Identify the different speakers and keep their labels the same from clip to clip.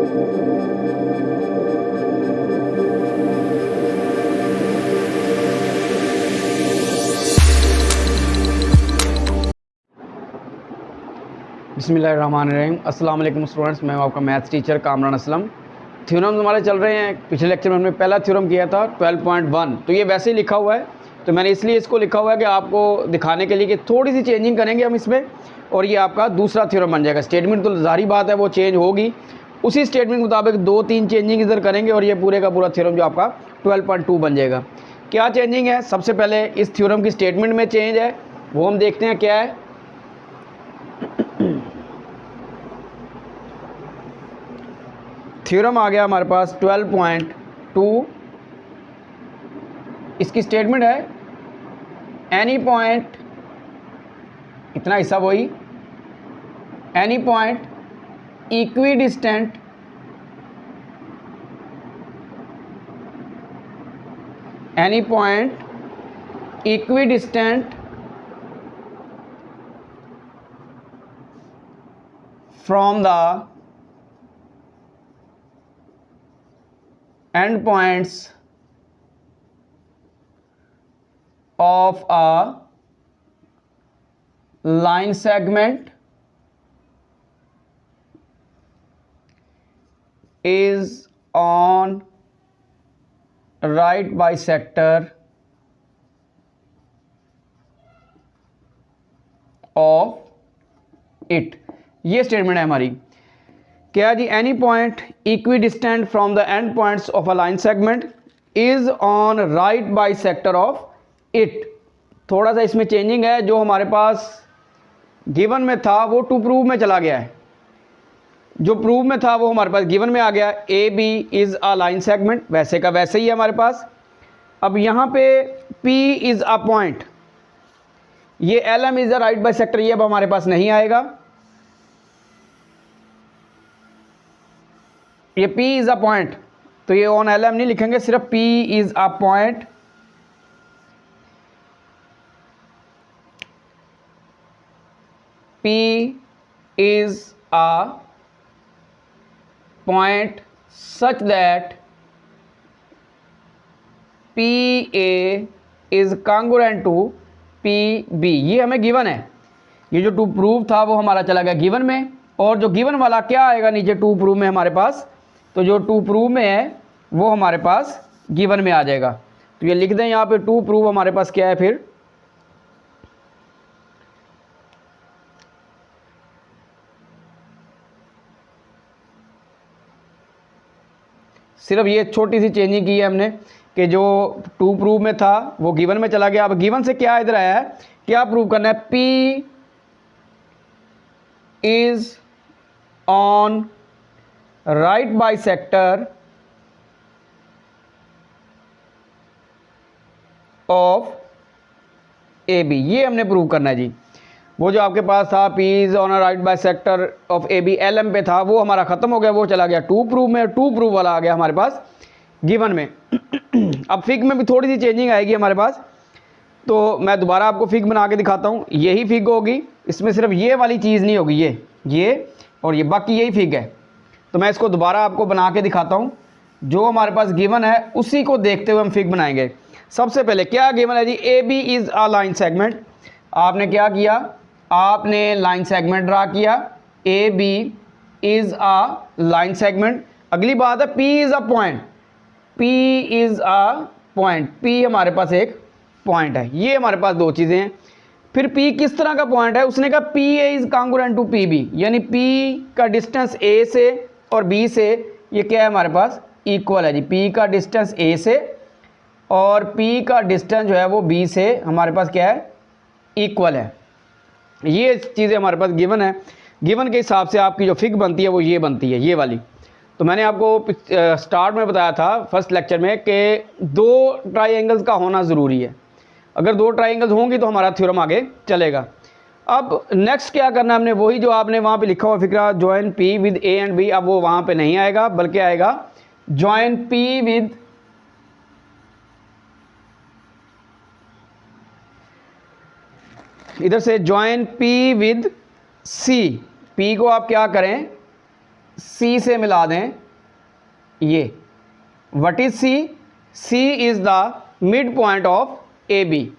Speaker 1: बिस्मिल्लाहिर्रहमानिर्रहीम। अस्सलाम वालेकुम स्टूडेंट्स, मैं आपका maths teacher Kamran Aslam. Theorems हमारे चल रहे हैं। पिछले लेक्चर में हमने पहला थ्योरम किया था 12.1, तो ये वैसे ही लिखा हुआ है, तो मैंने इसलिए इसको लिखा हुआ है कि आपको दिखाने के लिए कि थोड़ी सी चेंजिंग करेंगे हम इसमें, और ये आपका दूसरा थ्योरम बन जाएगा। स्टेटमेंट तो ज़ाहिर बात है वो चेंज होगी, उसी स्टेटमेंट के मुताबिक 2-3 चेंजिंग इधर करेंगे और ये पूरे का पूरा थ्योरम जो आपका 12.2 बन जाएगा। क्या चेंजिंग है? सबसे पहले इस थ्योरम की स्टेटमेंट में चेंज है, वो हम देखते हैं क्या है। थ्योरम आ गया हमारे पास 12.2। इसकी स्टेटमेंट है एनी पॉइंट, इतना हिस्सा वही, any point equidistant from the end points of a line segment is on right bisector of it। ये स्टेटमेंट है हमारी। क्या जी? Any point equidistant from the end points of a line segment is on right bisector of it. थोड़ा सा इसमें changing है, जो हमारे पास गिवन में था वो टू प्रूव में चला गया है। जो प्रूव में था वो हमारे पास गिवन में आ गया। A B is a line segment, वैसे का वैसे ही है हमारे पास। अब यहाँ पे पी इज अ पॉइंट, ये L M is a right bisector, ये अब हमारे पास नहीं आएगा। ये P इज़ अ पॉइंट, तो ये ऑन एल एम नहीं लिखेंगे, सिर्फ P is a point. P is a point such that PA is congruent to PB। ये हमें गिवन है। ये जो टू प्रूव था वो हमारा चला गया गिवन में, और जो गिवन वाला क्या आएगा नीचे टू प्रूव में हमारे पास, तो जो टू प्रूव में है वो हमारे पास गिवन में आ जाएगा। तो ये लिख दें यहाँ पे, टू प्रूव हमारे पास क्या है फिर, सिर्फ ये छोटी सी चेंजिंग की है हमने कि जो टू प्रूव में था वो गिवन में चला गया। अब गिवन से क्या इधर आया है, क्या प्रूव करना है? P is on right bisector of A B, ये हमने प्रूव करना है जी। वो जो आपके पास था P is on right bisector of A B, L M पे था, वो हमारा खत्म हो गया, वो चला गया टू प्रूव में। टू प्रूव वाला आ गया हमारे पास गिवन में। अब फिग में भी थोड़ी सी चेंजिंग आएगी हमारे पास, तो मैं दोबारा आपको फिग बना के दिखाता हूँ। यही फिग होगी, इसमें सिर्फ ये वाली चीज़ नहीं होगी, ये और ये, बाकी यही फिग है। तो मैं इसको दोबारा आपको बना के दिखाता हूँ। जो हमारे पास गिवन है उसी को देखते हुए हम फिग बनाएंगे। सबसे पहले क्या गिवन है जी? A B is a line segment. आपने क्या किया? आपने लाइन सेगमेंट ड्रा किया। A B is a line segment. अगली बात है P is a point. P is a point, P हमारे पास एक पॉइंट है। ये हमारे पास दो चीज़ें हैं। फिर P किस तरह का पॉइंट है? उसने कहा P A is congruent to P B, यानी P का डिस्टेंस A से और B से ये क्या है हमारे पास? इक्वल है जी। P का डिस्टेंस A से और P का डिस्टेंस जो है वो B से हमारे पास क्या है? इक्वल है। ये चीज़ें हमारे पास गिवन है। गिवन के हिसाब से आपकी जो फिग बनती है वो ये बनती है, ये वाली। तो मैंने आपको स्टार्ट में बताया था फर्स्ट लेक्चर में कि दो ट्राइंगल्स का होना ज़रूरी है। अगर दो ट्राइंगल्स होंगी तो हमारा थ्योरम आगे चलेगा। अब नेक्स्ट क्या करना है हमने, वही जो आपने वहाँ पे लिखा हुआ फिक्रा, join P with A and B, अब वो वहाँ पे नहीं आएगा, बल्कि आएगा जॉइन P विद इधर से join P with C। P को आप क्या करें? सी से मिला दें ये, what is C? C is the mid point of A B,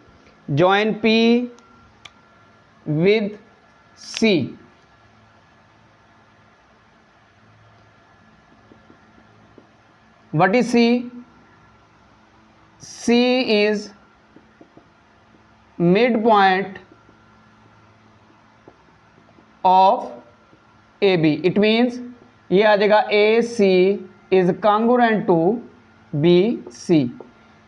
Speaker 1: join P with C. What is C? C is mid point of A B. It means ये आ जाएगा A C is congruent to B C.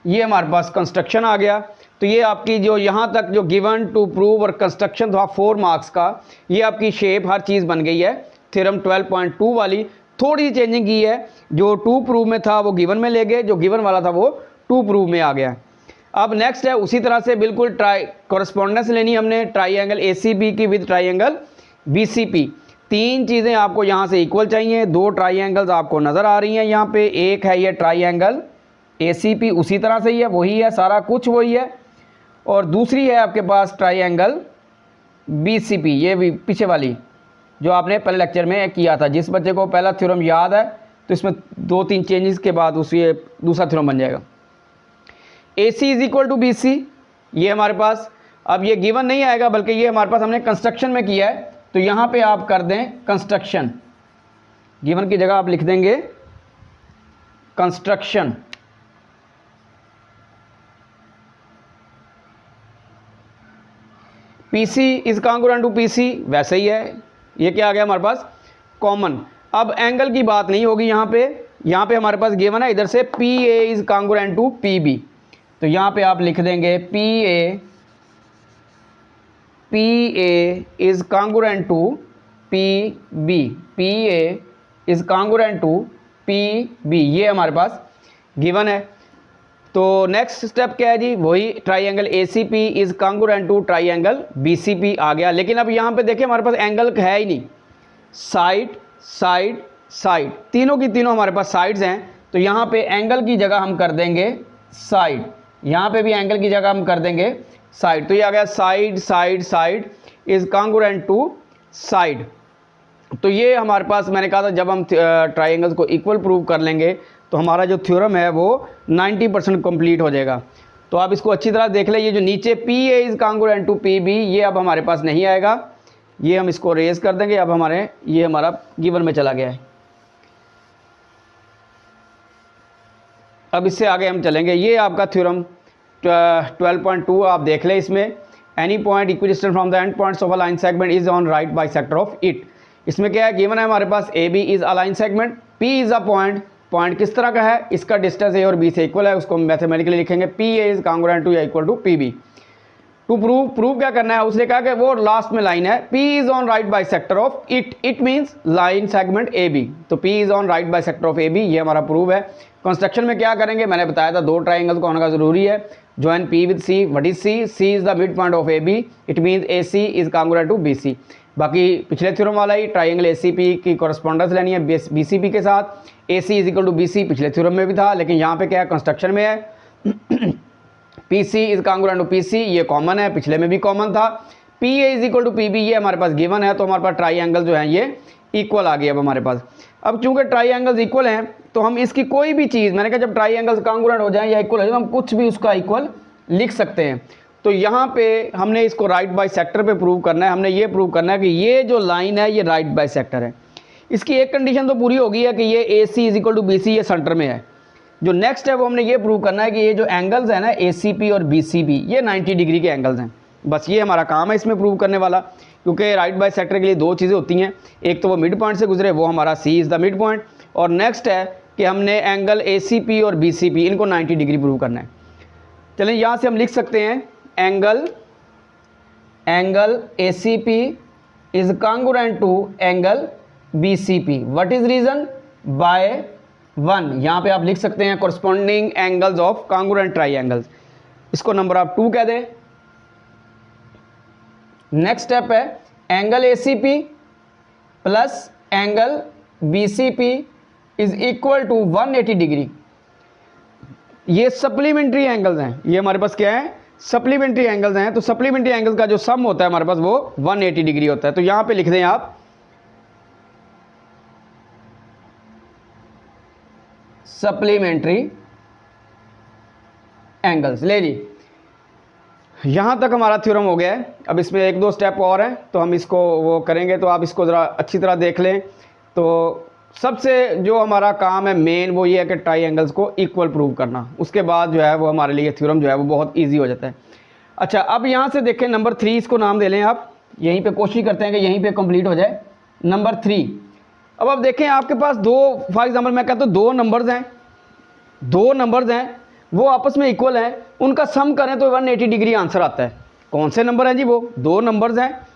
Speaker 1: ये हमारे पास construction आ गया। तो ये आपकी जो यहाँ तक जो गिवन टू प्रूव और कंस्ट्रक्शन था 4 मार्क्स का, ये आपकी शेप हर चीज़ बन गई है। थ्योरम 12.2 वाली थोड़ी सी चेंजिंग की है, जो 2 प्रूव में था वो गिवन में ले गए, जो गिवन वाला था वो 2 प्रूव में आ गया। अब नेक्स्ट है उसी तरह से बिल्कुल कॉरेस्पॉन्डेंस लेनी हमने ट्राइंगल ACB की विद ट्राइंगल BCP। 3 चीज़ें आपको यहाँ से इक्वल चाहिए। 2 ट्राइंगल्स आपको नज़र आ रही हैं यहाँ पे। एक है ये ट्राइंगल ACP, उसी तरह से ही है, वही है, सारा कुछ वही है। और दूसरी है आपके पास ट्राइंगल BCP, ये भी पीछे वाली जो आपने पहले लेक्चर में किया था। जिस बच्चे को पहला थ्योरम याद है तो इसमें 2-3 चेंजेस के बाद उसी दूसरा थ्योरम बन जाएगा। AC is equal to BC, ये हमारे पास अब ये गिवन नहीं आएगा, बल्कि ये हमारे पास हमने कंस्ट्रक्शन में किया है। तो यहाँ पे आप कर दें कंस्ट्रक्शन, गिवन की जगह आप लिख देंगे construction. PC is congruent to PC, वैसे ही है। ये क्या आ गया हमारे पास? कॉमन। अब एंगल की बात नहीं होगी यहाँ पे हमारे पास गिवन है इधर से PA is congruent to PB। तो यहाँ पे आप लिख देंगे PA is congruent to PB, PA is congruent to PB, ये हमारे पास गिवन है। तो नेक्स्ट स्टेप क्या है जी? वही triangle ACP is congruent to triangle BCP आ गया। लेकिन अब यहाँ पे देखिए हमारे पास एंगल है ही नहीं, साइड साइड साइड, तीनों की तीनों हमारे पास साइड्स हैं। तो यहाँ पे एंगल की जगह हम कर देंगे साइड, यहाँ पे भी एंगल की जगह हम कर देंगे साइड। तो ये आ गया side side side is congruent to side. तो ये हमारे पास, मैंने कहा था जब हम ट्राइंगल्स को इक्वल प्रूव कर लेंगे तो हमारा जो थ्योरम है वो 90% कंप्लीट हो जाएगा। तो आप इसको अच्छी तरह देख लें। ये जो नीचे PA is congruent to PB, ये अब हमारे पास नहीं आएगा, ये हम इसको रेज कर देंगे। अब ये हमारा गिवन में चला गया है। अब इससे आगे हम चलेंगे। ये आपका थ्योरम 12.2 आप देख लें। इसमें any point equidistant from the end points of a line segment is on right bisector of it. इसमें क्या है? गिवन है हमारे पास AB is a line segment, P is a point. Point किस तरह का है? इसका डिस्टेंस A और B से इक्वल है, उसको मैथमेटिकली लिखेंगे PA इज कॉन्ग्रुएंट टू या equal to PB। To prove क्या करना है? उसने कहा कि वो लास्ट में लाइन है P is on right bisector of it, it means line segment AB। तो P is on right bisector of AB, ये हमारा प्रूव है। कंस्ट्रक्शन में क्या करेंगे? मैंने बताया था 2 ट्राइंगल्स को होने का जरूरी है। Join P with C, what is C? C is the mid point of AB, it means AC is congruent to BC। बाकी पिछले थ्योरम वाला ही ट्राइंगल ACP की कॉरेस्पॉन्डेंस लेनी है BCP के साथ। AC is equal to BC पिछले थ्योरम में भी था, लेकिन यहाँ पे क्या है? कंस्ट्रक्शन में है। PC is congruent to PC, ये कॉमन है, पिछले में भी कॉमन था। PA is equal to PB, ये हमारे पास गिवन है। तो हमारे पास ट्राइंगल जो है ये इक्वल आ गई अब हमारे पास। अब चूंकि ट्राइंगल्स इक्वल हैं तो हम इसकी कोई भी चीज़, मैंने कहा जब ट्राइंगल्स कॉन्ग्रुएंट हो जाएं या इक्वल हो जाए, हम कुछ भी उसका इक्वल लिख सकते हैं। तो यहाँ पे हमने इसको राइट बाइसेक्टर पे प्रूव करना है। हमने ये प्रूव करना है कि ये जो लाइन है ये राइट बाइसेक्टर है। इसकी एक कंडीशन तो पूरी होगी है कि ये AC is equal to BC, ये सेंटर में है। जो नेक्स्ट है वो हमने ये प्रूव करना है कि ये जो एंगल्स हैं ना ACP और BCP, ये 90 डिग्री के एंगल्स हैं। बस ये हमारा काम है इसमें प्रूव करने वाला। क्योंकि राइट बाइसेक्टर के लिए 2 चीज़ें होती हैं, एक तो वो मिड पॉइंट से गुजरे, वो हमारा C is the mid point, और नेक्स्ट है कि हमने एंगल ACP और BCP इनको 90 डिग्री प्रूव करना है। चलें यहाँ से हम लिख सकते हैं angle ACP is congruent to angle BCP। What is reason? By 1। यहाँ पे आप लिख सकते हैं corresponding angles of congruent triangles, इसको नंबर ऑफ 2 कह दें। नेक्स्ट स्टेप है angle ACP plus angle BCP is equal to 180 degree. ये सप्लीमेंट्री एंगल्स हैं, ये हमारे पास क्या है? सप्लीमेंट्री एंगल्स हैं। तो सप्लीमेंट्री एंगल्स का जो सम होता है हमारे पास वो 180 डिग्री होता है। तो यहाँ पे लिख दें आप सप्लीमेंट्री एंगल्स। ले जी, यहाँ तक हमारा थ्योरम हो गया है। अब इसमें एक दो स्टेप और हैं तो हम इसको वो करेंगे, तो आप इसको ज़रा अच्छी तरह देख लें। तो सबसे जो हमारा काम है मेन वो ये है कि ट्राई एंगल्स को इक्वल प्रूव करना। उसके बाद जो है वो हमारे लिए थ्योरम जो है वो बहुत ईजी हो जाता है। अच्छा, अब यहाँ से देखें नंबर 3, इसको नाम दे लें आप। यहीं पे कोशिश करते हैं कि यहीं पे कंप्लीट हो जाए नंबर 3। अब आप देखें आपके पास दो, फॉर एग्जांपल मैं कहता हूँ दो नंबर्स हैं वो आपस में इक्वल हैं, उनका सम करें तो 180 डिग्री आंसर आता है। कौन से नंबर हैं जी? वो दो नंबर्स हैं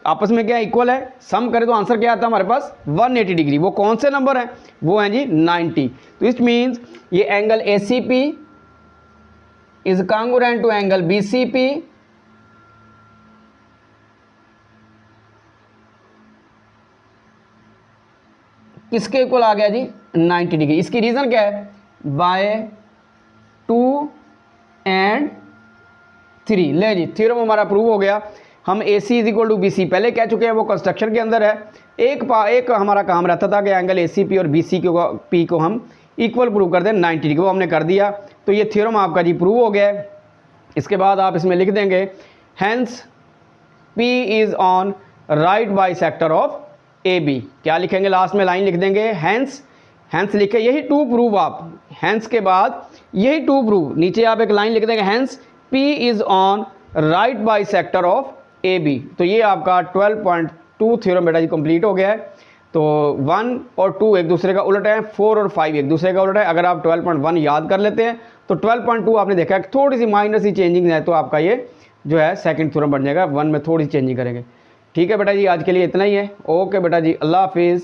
Speaker 1: आपस में क्या इक्वल है, सम करें तो आंसर क्या आता है हमारे पास 180 डिग्री। वो कौन से नंबर हैं? वो हैं जी 90। तो इट मीन्स ये angle ACP is congruent to angle BCP किसके इक्वल आ गया जी? 90 डिग्री। इसकी रीज़न क्या है? By 2 and 3। ले जी, थ्योरम हमारा प्रूव हो गया। हम AC is equal to BC पहले कह चुके हैं, वो कंस्ट्रक्शन के अंदर है। एक हमारा काम रहता था कि एंगल ACP और BCP को हम इक्वल प्रूव कर दें 90 डिग्री, वो हमने कर दिया। तो ये थ्योरम आपका जी प्रूव हो गया है। इसके बाद आप इसमें लिख देंगे hence P is on right bisector of AB। क्या लिखेंगे? लास्ट में लाइन लिख देंगे हैंस लिखे, यही टू प्रूव। आप हैंस के बाद यही टू प्रूव, नीचे आप एक लाइन लिख देंगे hence P is on right bisector of AB। तो ये आपका 12.2 थ्योरम बेटा जी कंप्लीट हो गया है। तो 1 और 2 एक दूसरे का उलट है, 4 और 5 एक दूसरे का उलट है। अगर आप 12.1 याद कर लेते हैं तो 12.2 आपने देखा है थोड़ी सी माइनर सी चेंजिंग है, तो आपका ये जो है सेकंड थ्योरम बन जाएगा। 1 में थोड़ी सी चेंजिंग करेंगे। ठीक है बेटा जी, आज के लिए इतना ही है। ओके बेटा जी, अल्लाह हाफिज़।